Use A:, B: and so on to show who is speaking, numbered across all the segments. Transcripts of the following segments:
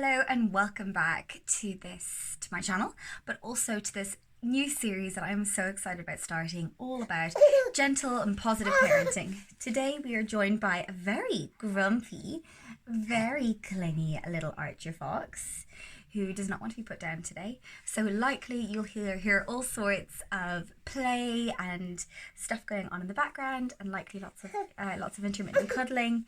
A: Hello and welcome back to my channel, but also to this new series that I'm so excited about starting, all about gentle and positive parenting. Today we are joined by a very grumpy, very clingy little Archer fox who does not want to be put down today. So likely you'll hear all sorts of play and stuff going on in the background, and likely lots of intermittent cuddling.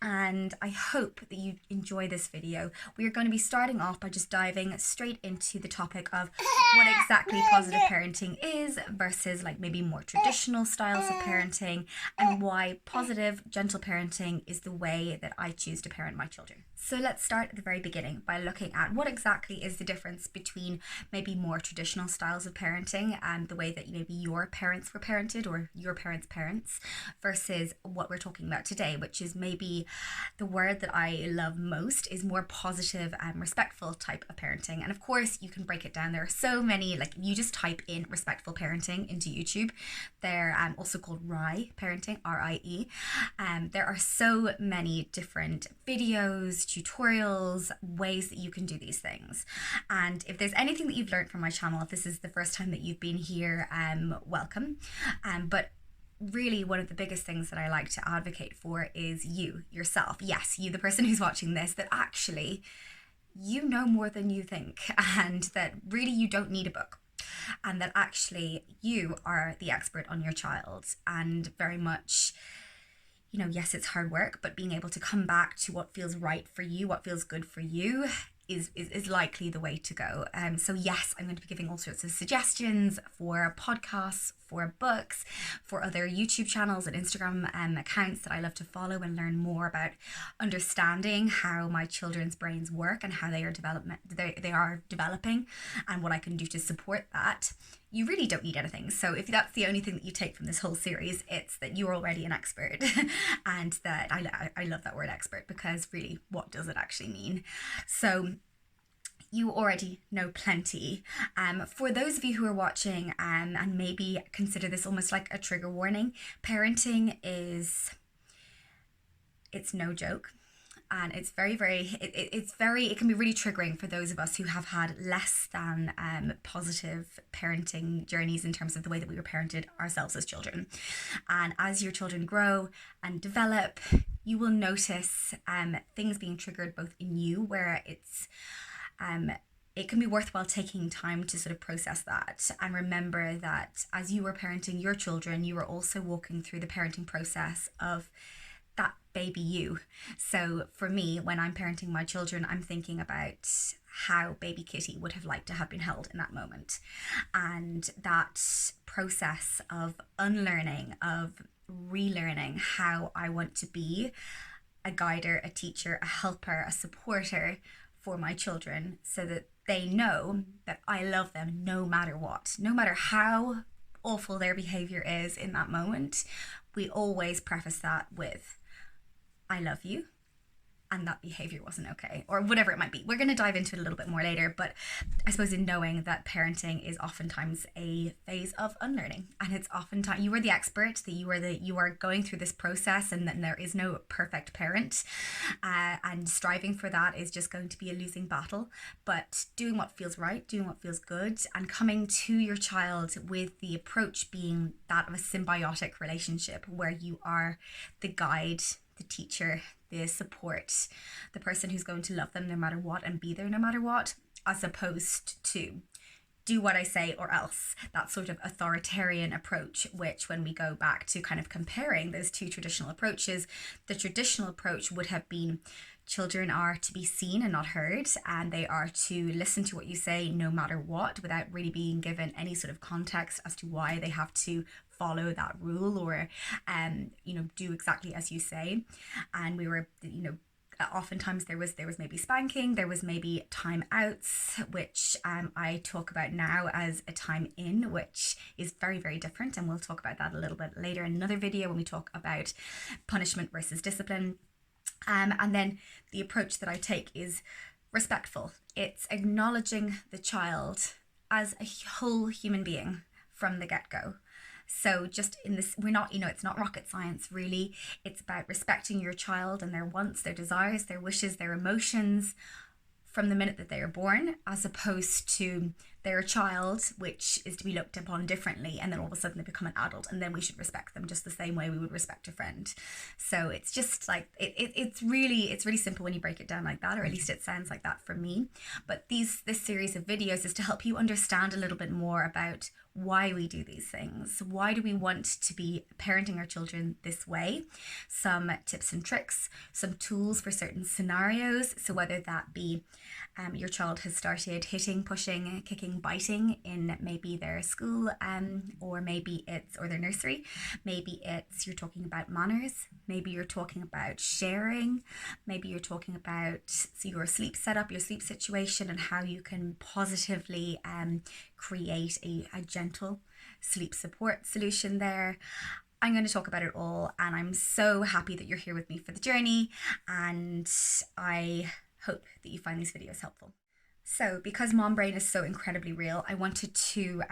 A: And I hope that you enjoy this video. We are going to be starting off by just diving straight into the topic of what exactly positive parenting is versus like maybe more traditional styles of parenting, and why positive, gentle parenting is the way that I choose to parent my children. So let's start at the very beginning by looking at what exactly is the difference between maybe more traditional styles of parenting and the way that maybe your parents were parented or your parents' parents versus what we're talking about today, which is maybe the word that I love most is more positive and respectful type of parenting. And of course you can break it down. There are so many, like you just type in respectful parenting into YouTube. They're also called RIE parenting, RIE. There are so many different videos, tutorials, ways that you can do these things. And if there's anything that you've learned from my channel, if this is the first time that you've been here, welcome. But really one of the biggest things that I like to advocate for is you, yourself. Yes, you, the person who's watching this, that actually you know more than you think, and that really you don't need a book. And that actually you are the expert on your child, and very much, you know, yes, it's hard work, but being able to come back to what feels right for you, what feels good for you is likely the way to go. So yes, I'm going to be giving all sorts of suggestions for podcasts, for books, for other YouTube channels and Instagram accounts that I love to follow and learn more about understanding how my children's brains work and how they are developing, and what I can do to support that. You really don't need anything. So if that's the only thing that you take from this whole series, it's that you're already an expert. And that I love that word expert, because really, what does it actually mean? So you already know plenty. For those of you who are watching and maybe consider this almost like a trigger warning, parenting it's no joke. And it's it can be really triggering for those of us who have had less than positive parenting journeys in terms of the way that we were parented ourselves as children. And as your children grow and develop, you will notice things being triggered both in you, where it can be worthwhile taking time to sort of process that and remember that as you were parenting your children, you were also walking through the parenting process of that baby you. So for me, when I'm parenting my children, I'm thinking about how baby Kitty would have liked to have been held in that moment. And that process of unlearning, of relearning how I want to be a guider, a teacher, a helper, a supporter for my children, so that they know that I love them no matter what, no matter how awful their behavior is in that moment. We always preface that with, I love you, and that behavior wasn't okay, or whatever it might be. We're going to dive into it a little bit more later, but I suppose in knowing that parenting is oftentimes a phase of unlearning, and it's oftentimes you are the expert, that you are going through this process, and then there is no perfect parent, and striving for that is just going to be a losing battle. But doing what feels right, doing what feels good, and coming to your child with the approach being that of a symbiotic relationship where you are the guide, the teacher, the support, the person who's going to love them no matter what and be there no matter what, as opposed to do what I say or else. That sort of authoritarian approach, which when we go back to kind of comparing those two traditional approaches, the traditional approach would have been children are to be seen and not heard, and they are to listen to what you say no matter what, without really being given any sort of context as to why they have to follow that rule or do exactly as you say. And we were, oftentimes there was maybe spanking, there was maybe time outs, which I talk about now as a time in, which is very, very different, and we'll talk about that a little bit later in another video when we talk about punishment versus discipline. And then the approach that I take is respectful. It's acknowledging the child as a whole human being from the get-go. So just in this, we're not, it's not rocket science really. It's about respecting your child and their wants, their desires, their wishes, their emotions from the minute that they are born, as opposed to they're a child, which is to be looked upon differently, and then all of a sudden they become an adult, and then we should respect them just the same way we would respect a friend. So it's just like it's really simple when you break it down like that, or at least it sounds like that for me. But this series of videos is to help you understand a little bit more about why we do these things. Why do we want to be parenting our children this way? Some tips and tricks, some tools for certain scenarios. So whether that be your child has started hitting, pushing, kicking, biting in maybe their school, or maybe it's, or their nursery. Maybe it's, you're talking about manners. Maybe you're talking about sharing. Maybe you're talking about your sleep setup, your sleep situation, and how you can positively create a gentle sleep support solution there. I'm going to talk about it all, and I'm so happy that you're here with me for the journey, and I hope that you find these videos helpful. So because mom brain is so incredibly real, I wanted to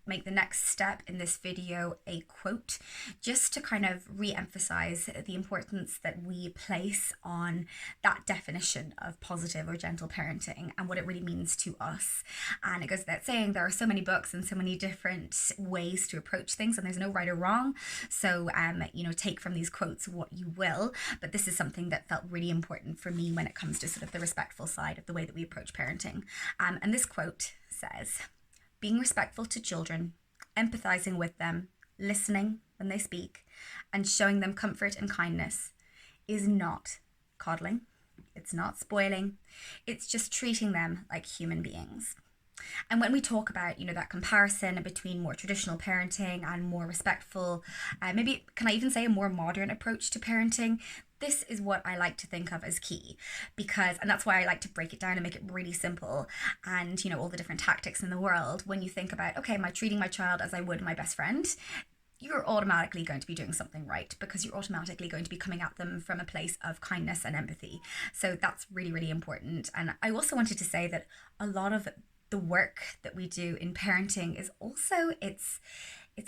A: make the next step in this video a quote, just to kind of re-emphasize the importance that we place on that definition of positive or gentle parenting and what it really means to us. And it goes without saying, there are so many books and so many different ways to approach things, and there's no right or wrong. So take from these quotes what you will, but this is something that felt really important for me when it comes to sort of the respectful side of the way that we approach parenting. And this quote says, "Being respectful to children, empathizing with them, listening when they speak, and showing them comfort and kindness is not coddling. It's not spoiling. It's just treating them like human beings." And when we talk about, that comparison between more traditional parenting and more respectful, maybe, can I even say a more modern approach to parenting? This is what I like to think of as key, and that's why I like to break it down and make it really simple. And, all the different tactics in the world, when you think about, okay, am I treating my child as I would my best friend? You're automatically going to be doing something right, because you're automatically going to be coming at them from a place of kindness and empathy. So that's really, really important. And I also wanted to say that a lot of the work that we do in parenting is also, it's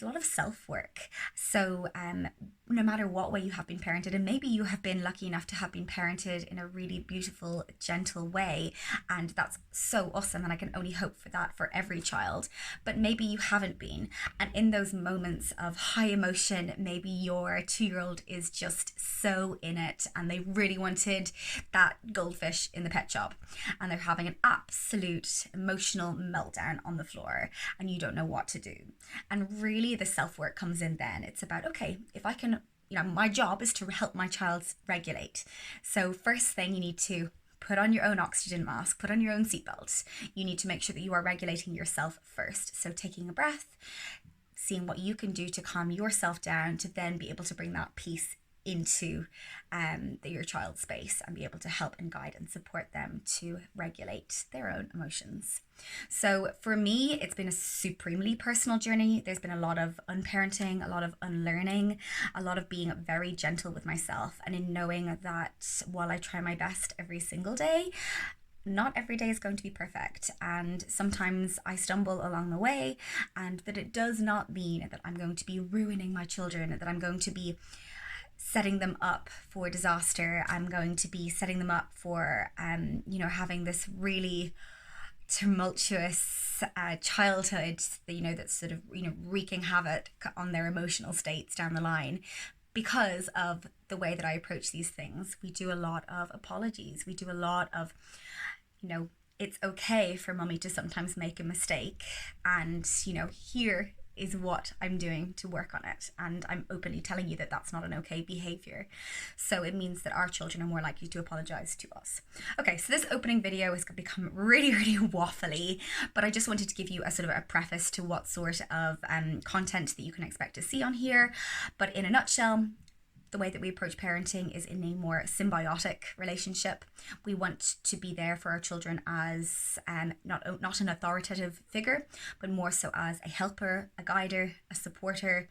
A: a lot of self-work. So no matter what way you have been parented, and maybe you have been lucky enough to have been parented in a really beautiful, gentle way, and that's so awesome, and I can only hope for that for every child. But maybe you haven't been, and in those moments of high emotion, maybe your 2-year-old is just so in it, and they really wanted that goldfish in the pet shop, and they're having an absolute emotional meltdown on the floor, and you don't know what to do. And really the self-work comes in then. It's about, okay, if I can, my job is to help my child regulate. So first thing, you need to put on your own oxygen mask, put on your own seatbelt. You need to make sure that you are regulating yourself first. So taking a breath, seeing what you can do to calm yourself down, to then be able to bring that peace into your child's space and be able to help and guide and support them to regulate their own emotions. So for me, it's been a supremely personal journey. There's been a lot of unparenting, a lot of unlearning, a lot of being very gentle with myself, and in knowing that while I try my best every single day, not every day is going to be perfect, and sometimes I stumble along the way, and that it does not mean that I'm going to be ruining my children, that I'm going to be setting them up for disaster. I'm going to be setting them up for, having this really tumultuous childhood, that's sort of, wreaking havoc on their emotional states down the line. Because of the way that I approach these things, we do a lot of apologies. We do a lot of, it's okay for mummy to sometimes make a mistake. And, here is what I'm doing to work on it, and I'm openly telling you that that's not an okay behavior. So it means that our children are more likely to apologize to us. Okay, so this opening video has become really, really waffly, but I just wanted to give you a sort of a preface to what sort of content that you can expect to see on here. But in a nutshell, the way that we approach parenting is in a more symbiotic relationship. We want to be there for our children as not an authoritative figure, but more so as a helper, a guider, a supporter,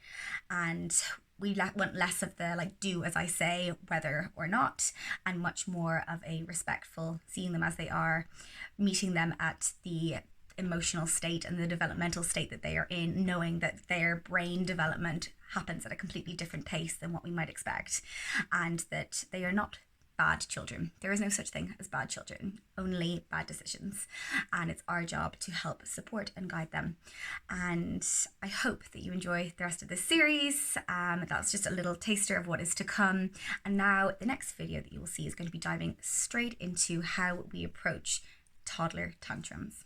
A: and we want less of the do as I say, whether or not, and much more of a respectful, seeing them as they are, meeting them at the emotional state and the developmental state that they are in, knowing that their brain development happens at a completely different pace than what we might expect, and that they are not bad children. There is no such thing as bad children, only bad decisions. And it's our job to help support and guide them. And I hope that you enjoy the rest of this series. That's just a little taster of what is to come. And now the next video that you will see is going to be diving straight into how we approach toddler tantrums.